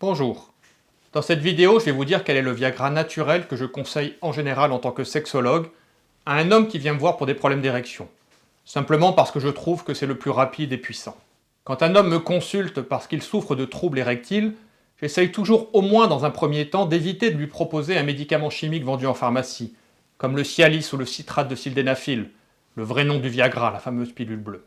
Bonjour. Dans cette vidéo, je vais vous dire quel est le Viagra naturel que je conseille en général en tant que sexologue à un homme qui vient me voir pour des problèmes d'érection. Simplement parce que je trouve que c'est le plus rapide et puissant. Quand un homme me consulte parce qu'il souffre de troubles érectiles, j'essaye toujours au moins dans un premier temps d'éviter de lui proposer un médicament chimique vendu en pharmacie, comme le Cialis ou le citrate de sildenafil, le vrai nom du Viagra, la fameuse pilule bleue.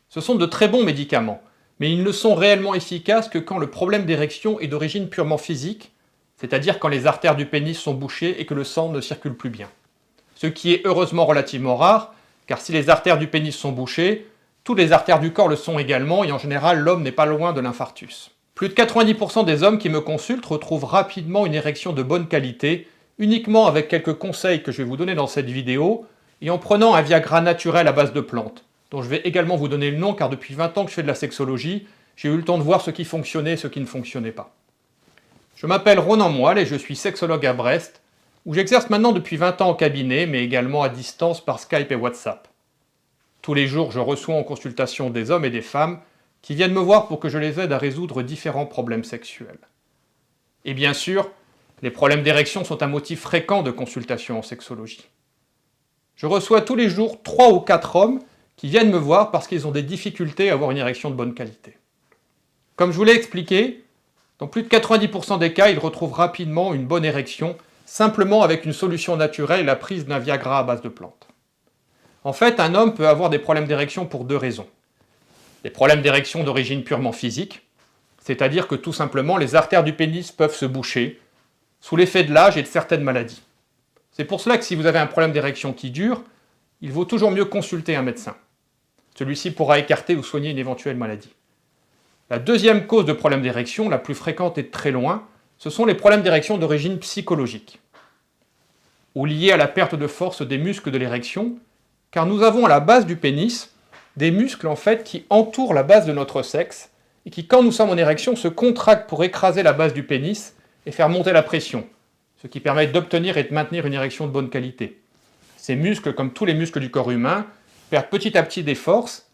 Ce sont de très bons médicaments, mais ils ne sont réellement efficaces que quand le problème d'érection est d'origine purement physique, c'est-à-dire quand les artères du pénis sont bouchées et que le sang ne circule plus bien. Ce qui est heureusement relativement rare, car si les artères du pénis sont bouchées, toutes les artères du corps le sont également et en général l'homme n'est pas loin de l'infarctus. Plus de 90% des hommes qui me consultent retrouvent rapidement une érection de bonne qualité, uniquement avec quelques conseils que je vais vous donner dans cette vidéo, et en prenant un Viagra naturel à base de plantes, dont je vais également vous donner le nom car depuis 20 ans que je fais de la sexologie, j'ai eu le temps de voir ce qui fonctionnait et ce qui ne fonctionnait pas. Je m'appelle Ronan Moelle et je suis sexologue à Brest, où j'exerce maintenant depuis 20 ans en cabinet, mais également à distance par Skype et WhatsApp. Tous les jours, je reçois en consultation des hommes et des femmes qui viennent me voir pour que je les aide à résoudre différents problèmes sexuels. Et bien sûr, les problèmes d'érection sont un motif fréquent de consultation en sexologie. Je reçois tous les jours 3 ou 4 hommes qui viennent me voir parce qu'ils ont des difficultés à avoir une érection de bonne qualité. Comme je vous l'ai expliqué, dans plus de 90% des cas, ils retrouvent rapidement une bonne érection, simplement avec une solution naturelle et la prise d'un Viagra à base de plantes. En fait, un homme peut avoir des problèmes d'érection pour 2 raisons. Des problèmes d'érection d'origine purement physique, c'est-à-dire que tout simplement les artères du pénis peuvent se boucher, sous l'effet de l'âge et de certaines maladies. C'est pour cela que si vous avez un problème d'érection qui dure, il vaut toujours mieux consulter un médecin. Celui-ci pourra écarter ou soigner une éventuelle maladie. La deuxième cause de problème d'érection, la plus fréquente et de très loin, ce sont les problèmes d'érection d'origine psychologique, ou liés à la perte de force des muscles de l'érection, car nous avons à la base du pénis des muscles en fait qui entourent la base de notre sexe et qui, quand nous sommes en érection, se contractent pour écraser la base du pénis et faire monter la pression, ce qui permet d'obtenir et de maintenir une érection de bonne qualité. Ces muscles, comme tous les muscles du corps humain, perdent petit à petit des forces,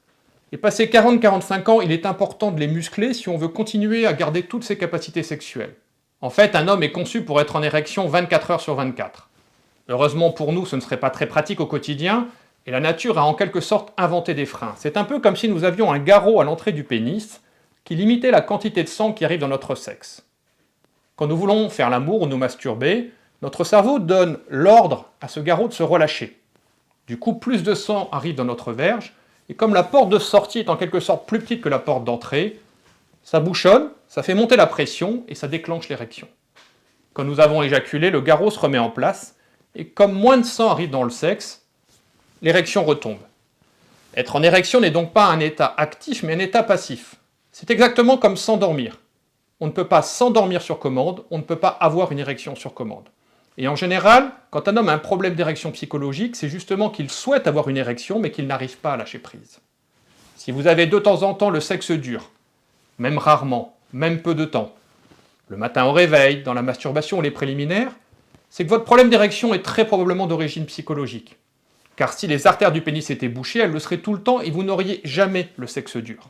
et passé 40-45 ans, il est important de les muscler si on veut continuer à garder toutes ses capacités sexuelles. En fait, un homme est conçu pour être en érection 24 heures sur 24. Heureusement pour nous, ce ne serait pas très pratique au quotidien, et la nature a en quelque sorte inventé des freins. C'est un peu comme si nous avions un garrot à l'entrée du pénis qui limitait la quantité de sang qui arrive dans notre sexe. Quand nous voulons faire l'amour ou nous masturber, notre cerveau donne l'ordre à ce garrot de se relâcher. Du coup, plus de sang arrive dans notre verge, et comme la porte de sortie est en quelque sorte plus petite que la porte d'entrée, ça bouchonne, ça fait monter la pression et ça déclenche l'érection. Quand nous avons éjaculé, le garrot se remet en place, et comme moins de sang arrive dans le sexe, l'érection retombe. Être en érection n'est donc pas un état actif, mais un état passif. C'est exactement comme s'endormir. On ne peut pas s'endormir sur commande, on ne peut pas avoir une érection sur commande. Et en général, quand un homme a un problème d'érection psychologique, c'est justement qu'il souhaite avoir une érection, mais qu'il n'arrive pas à lâcher prise. Si vous avez de temps en temps le sexe dur, même rarement, même peu de temps, le matin au réveil, dans la masturbation ou les préliminaires, c'est que votre problème d'érection est très probablement d'origine psychologique. Car si les artères du pénis étaient bouchées, elles le seraient tout le temps et vous n'auriez jamais le sexe dur.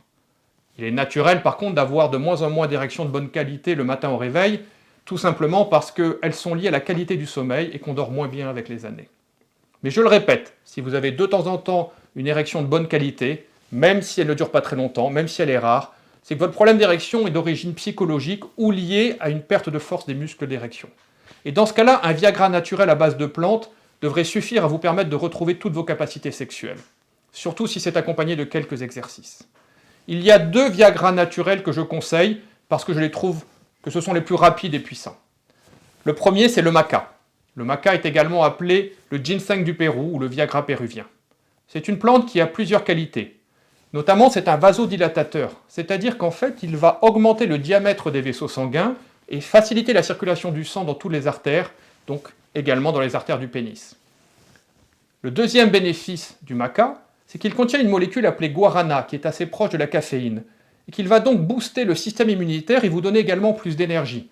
Il est naturel par contre d'avoir de moins en moins d'érections de bonne qualité le matin au réveil, tout simplement parce qu'elles sont liées à la qualité du sommeil et qu'on dort moins bien avec les années. Mais je le répète, si vous avez de temps en temps une érection de bonne qualité, même si elle ne dure pas très longtemps, même si elle est rare, c'est que votre problème d'érection est d'origine psychologique ou lié à une perte de force des muscles d'érection. Et dans ce cas-là, un Viagra naturel à base de plantes devrait suffire à vous permettre de retrouver toutes vos capacités sexuelles, surtout si c'est accompagné de quelques exercices. Il y a 2 Viagra naturels que je conseille parce que je les trouve que ce sont les plus rapides et puissants. Le premier, c'est le maca. Le maca est également appelé le ginseng du Pérou ou le Viagra péruvien. C'est une plante qui a plusieurs qualités. Notamment, c'est un vasodilatateur, c'est-à-dire qu'en fait, il va augmenter le diamètre des vaisseaux sanguins et faciliter la circulation du sang dans toutes les artères, donc également dans les artères du pénis. Le deuxième bénéfice du maca, c'est qu'il contient une molécule appelée guarana, qui est assez proche de la caféine, et qu'il va donc booster le système immunitaire et vous donner également plus d'énergie.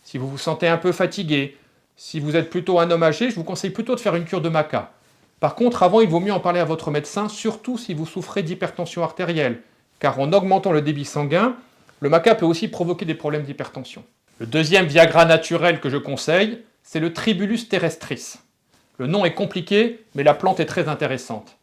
Si vous vous sentez un peu fatigué, si vous êtes plutôt un homme âgé, je vous conseille plutôt de faire une cure de maca. Par contre, avant, il vaut mieux en parler à votre médecin, surtout si vous souffrez d'hypertension artérielle, car en augmentant le débit sanguin, Le maca peut aussi provoquer des problèmes d'hypertension. Le deuxième Viagra naturel que je conseille, c'est le Tribulus terrestris. Le nom est compliqué, mais la plante est très intéressante.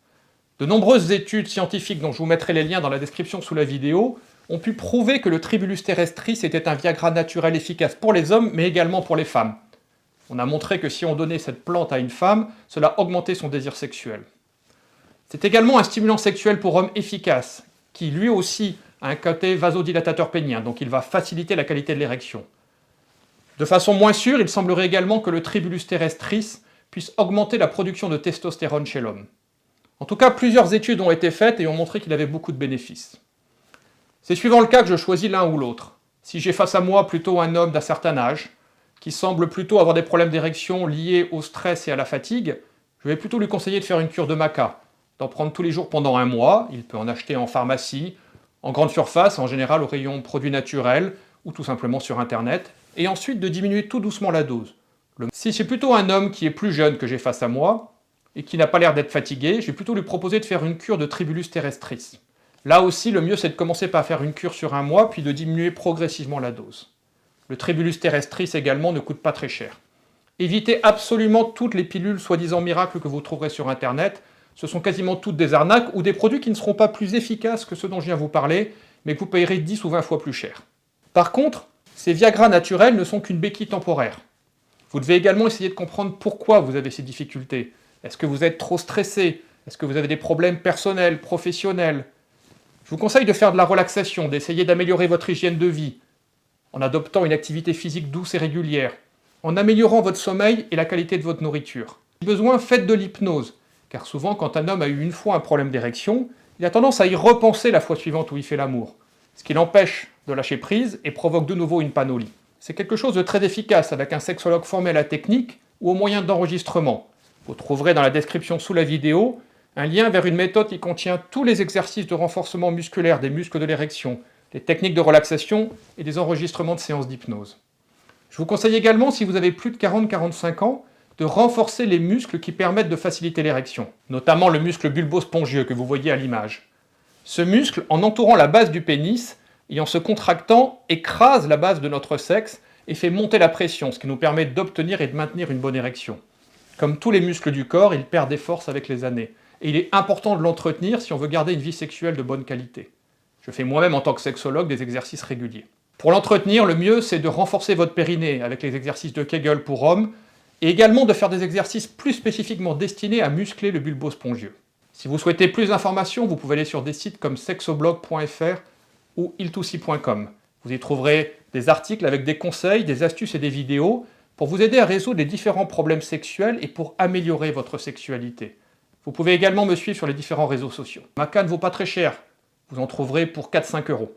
De nombreuses études scientifiques, dont je vous mettrai les liens dans la description sous la vidéo, ont pu prouver que le Tribulus terrestris était un Viagra naturel efficace pour les hommes, mais également pour les femmes. On a montré que si on donnait cette plante à une femme, cela augmentait son désir sexuel. C'est également un stimulant sexuel pour hommes efficace, qui lui aussi a un côté vasodilatateur pénien, donc il va faciliter la qualité de l'érection. De façon moins sûre, il semblerait également que le Tribulus terrestris puisse augmenter la production de testostérone chez l'homme. En tout cas, plusieurs études ont été faites et ont montré qu'il avait beaucoup de bénéfices. C'est suivant le cas que je choisis l'un ou l'autre. Si j'ai face à moi plutôt un homme d'un certain âge, qui semble plutôt avoir des problèmes d'érection liés au stress et à la fatigue, je vais plutôt lui conseiller de faire une cure de maca, d'en prendre tous les jours pendant 1 mois, il peut en acheter en pharmacie, en grande surface, en général au rayon produits naturels, ou tout simplement sur internet, et ensuite de diminuer tout doucement la dose. Si c'est plutôt un homme qui est plus jeune que j'ai face à moi, et qui n'a pas l'air d'être fatigué, je vais plutôt lui proposer de faire une cure de Tribulus terrestris. Là aussi, le mieux c'est de commencer par faire une cure sur 1 mois, puis de diminuer progressivement la dose. Le Tribulus terrestris également ne coûte pas très cher. Évitez absolument toutes les pilules soi-disant miracles que vous trouverez sur internet. Ce sont quasiment toutes des arnaques ou des produits qui ne seront pas plus efficaces que ceux dont je viens vous parler, mais que vous payerez 10 ou 20 fois plus cher. Par contre, ces Viagra naturels ne sont qu'une béquille temporaire. Vous devez également essayer de comprendre pourquoi vous avez ces difficultés. Est-ce que vous êtes trop stressé? Est-ce que vous avez des problèmes personnels, professionnels? Je vous conseille de faire de la relaxation, d'essayer d'améliorer votre hygiène de vie, en adoptant une activité physique douce et régulière, en améliorant votre sommeil et la qualité de votre nourriture. Si besoin, faites de l'hypnose, car souvent, quand un homme a eu une fois un problème d'érection, il a tendance à y repenser la fois suivante où il fait l'amour, ce qui l'empêche de lâcher prise et provoque de nouveau une panolie. C'est quelque chose de très efficace avec un sexologue formé à la technique ou au moyen d'enregistrement. Vous trouverez dans la description sous la vidéo un lien vers une méthode qui contient tous les exercices de renforcement musculaire des muscles de l'érection, les techniques de relaxation et des enregistrements de séances d'hypnose. Je vous conseille également, si vous avez plus de 40-45 ans, de renforcer les muscles qui permettent de faciliter l'érection, notamment le muscle bulbo-spongieux que vous voyez à l'image. Ce muscle, en entourant la base du pénis et en se contractant, écrase la base de notre sexe et fait monter la pression, ce qui nous permet d'obtenir et de maintenir une bonne érection. Comme tous les muscles du corps, il perd des forces avec les années. Et il est important de l'entretenir si on veut garder une vie sexuelle de bonne qualité. Je fais moi-même en tant que sexologue des exercices réguliers. Pour l'entretenir, le mieux c'est de renforcer votre périnée avec les exercices de Kegel pour hommes, et également de faire des exercices plus spécifiquement destinés à muscler le bulbo spongieux. Si vous souhaitez plus d'informations, vous pouvez aller sur des sites comme sexoblog.fr ou iltoussi.com. Vous y trouverez des articles avec des conseils, des astuces et des vidéos pour vous aider à résoudre les différents problèmes sexuels et pour améliorer votre sexualité. Vous pouvez également me suivre sur les différents réseaux sociaux. Maca ne vaut pas très cher, vous en trouverez pour 4-5 €.